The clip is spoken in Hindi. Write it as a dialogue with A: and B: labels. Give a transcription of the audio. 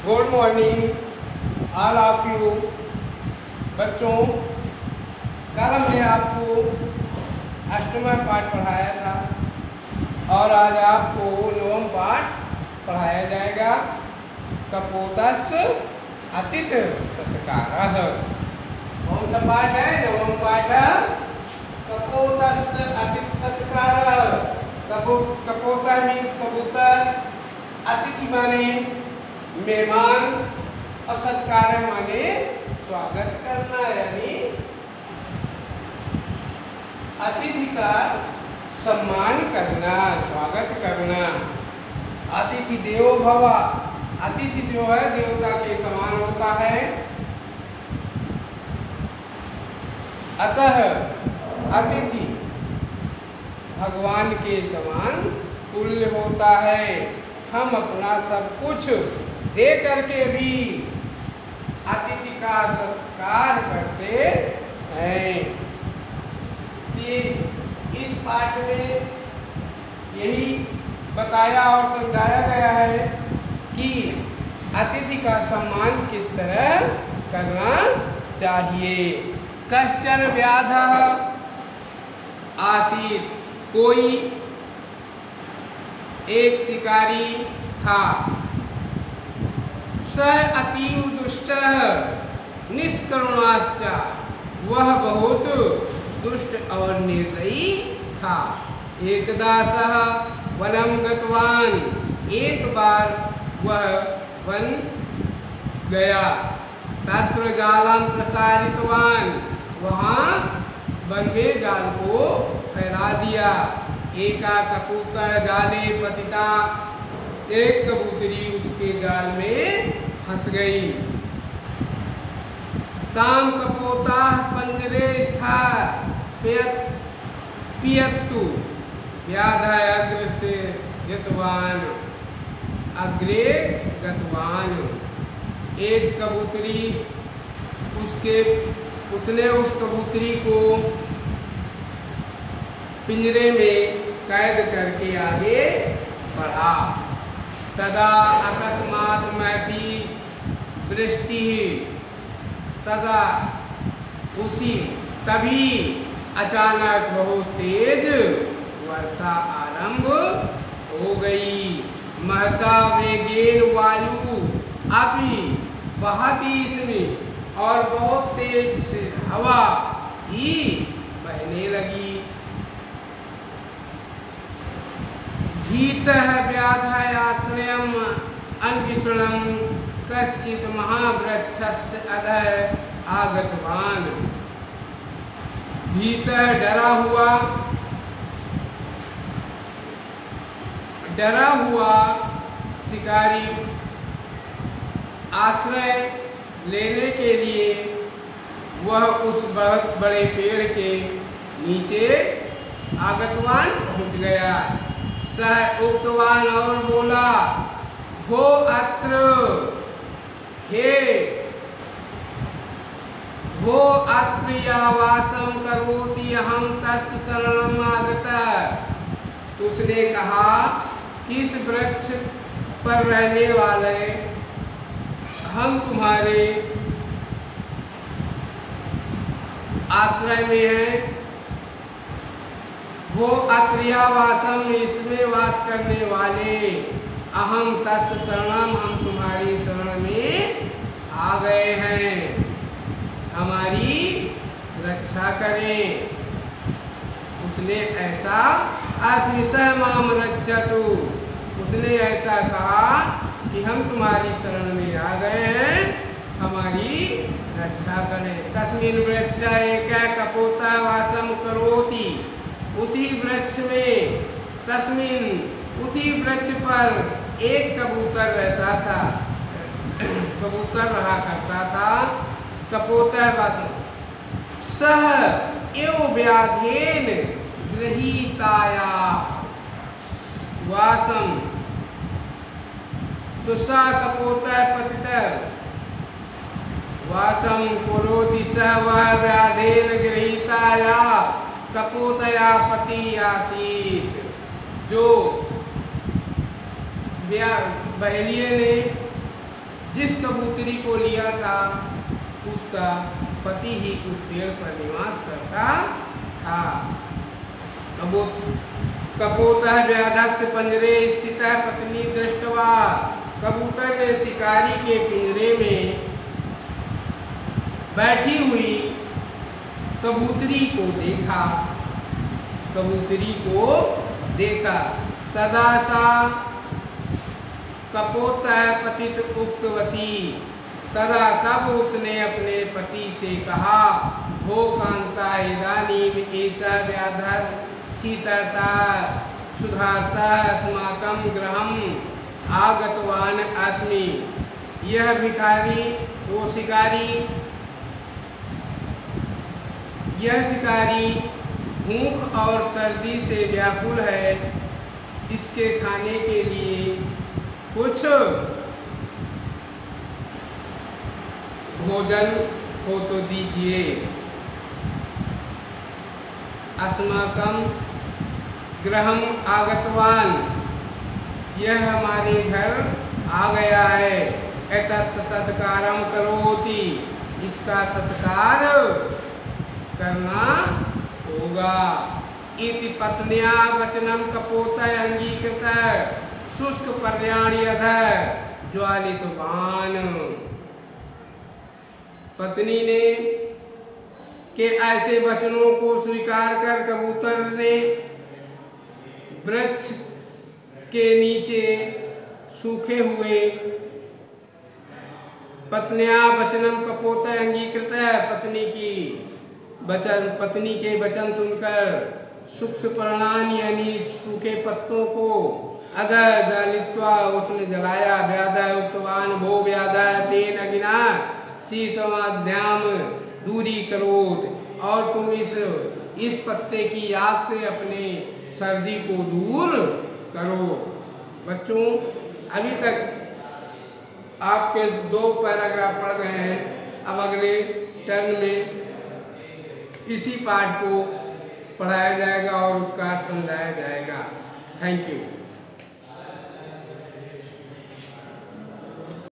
A: Good morning all of you. बच्चों, कल हमने आपको अष्टम पाठ पढ़ाया था और आज आपको नवम पाठ पढ़ाया जाएगा। कपोतस् अतिथि सत्कारः। कौन सा पाठ है? नवम पाठ है कपोतस् अतिथि सत्कारः। कपोता मीन्स कबूतर, अतिथि माने मेहमान और सत्कार माने स्वागत करना, यानी अतिथि का सम्मान करना, स्वागत करना। अतिथि देवो भव। अतिथि जो है देवता के समान होता है, अतः अतिथि भगवान के समान तुल्य होता है। हम अपना सब कुछ दे करके भी अतिथि का सत्कार करते हैं। ये इस पाठ में यही बताया और समझाया गया है कि अतिथि का सम्मान किस तरह करना चाहिए। कश्चन व्याधः आसीत्। कोई एक शिकारी था। स अतीव दुष्टः निष्करुणाश्च। वह बहुत दुष्ट और निर्दयी था। एकदा सः वनं गतवान्। एक बार वह वन गया। तत्र जालं प्रसारितवान्। वहाँ वन में जाल को फैला दिया। एका कबूतर जाले पतिता। एक कबूतरी उसके जाल में फंस गई। ताम कपोता पंजरे स्था पियत्तु व्याधा अग्र से गतवान। अग्रे गतवान। एक कबूतरी उसने उस कबूतरी को पिंजरे में कैद करके आगे बढ़ा। तदा अकस्मात् महती वृष्टि। तदा तभी अचानक बहुत तेज वर्षा आरंभ हो गई। महता वेगेन वायु अपि बहती इसमें, और बहुत तेज से हवा ही बहने लगी। भीतः व्याधः आश्रयम् अन्विषणं कश्चित् महावृक्षस्य अधः आगतवान्। भीतः डरा हुआ शिकारी आश्रय लेने के लिए वह उस बहुत बड़े पेड़ के नीचे आगतवान पहुंच गया। सह उक्तवान, और बोला, हो अत्र, हो अत्र या वासम करोति अहम तस्य शरणम आगतः। उसने कहा, इस वृक्ष पर रहने वाले हम तुम्हारे आश्रय में हैं। वो अत्रिया वासम, इसमें वास करने वाले, अहम तस् शरणम, हम तुम्हारी शरण में आ गए हैं, हमारी रक्षा करें। उसने ऐसा अस्मिसह माम रक्षतु। उसने ऐसा कहा कि हम तुम्हारी शरण में आ गए हैं, हमारी रक्षा करें। तस्मिन् वृक्ष एक कपोता वासम करोति। उसी वृक्ष में, तस्मिन, उसी वृक्ष पर एक कबूतर रहता था, कबूतर रहा करता था। कपोता सह एव व्याधेन गृहीताया वासम। तो स कपोता पतितः वासम करोति। सह वह व्याधेन गृहीताया कपोतया पति आसीत्। जो बहेलिये ने जिस कबूतरी को लिया था उसका पति ही उस पेड़ पर निवास करता था। कपोतः व्याधस्य पंजरे स्थितः पत्नी दृष्टवा। कबूतर ने शिकारी के पिंजरे में बैठी हुई कबूतरी को देखा। कबूतरी को देखा। तदा सा कपोतः पतित उक्तवती। तदा तब उसने अपने पति से कहा, भो कांता इदानीम एषा व्याधः शीतलता क्षुधार्ता अस्माकं गृहम् आगतवान अस्मि। यह भिखारी वो शिकारी भूख और सर्दी से व्याकुल है। इसके खाने के लिए कुछ भोजन हो तो दीजिए। अस्माकं गृहम् आगतवान, यह हमारे घर आ गया है। एतस्य सत्कारं करोति, इसका सत्कार करना होगा। इति पत्न्या वचनं कपोतः अंगीकृतः शुष्क पर्याणि अधः ज्वालितवान। पत्नी ने के ऐसे वचनों को स्वीकार कर कबूतर ने वृक्ष के नीचे सूखे हुए पत्न्या वचनम कपोतः अंगीकृत है। पत्नी के वचन सुनकर सूक्ष्म पर्णानि यानी सूखे पत्तों को अधः जलित्वा उसने जलाया। व्याधः उक्तवान भो व्याधः तेन अग्निना शीतमाद्याम दूरी करोत। और तुम इस पत्ते की आग से अपने सर्दी को दूर करो। बच्चों, अभी तक आपके 2 पैराग्राफ पढ़ गए हैं। अब अगले टर्न में इसी पाठ को पढ़ाया जाएगा और उसका अर्थ समझाया जाएगा। Thank you.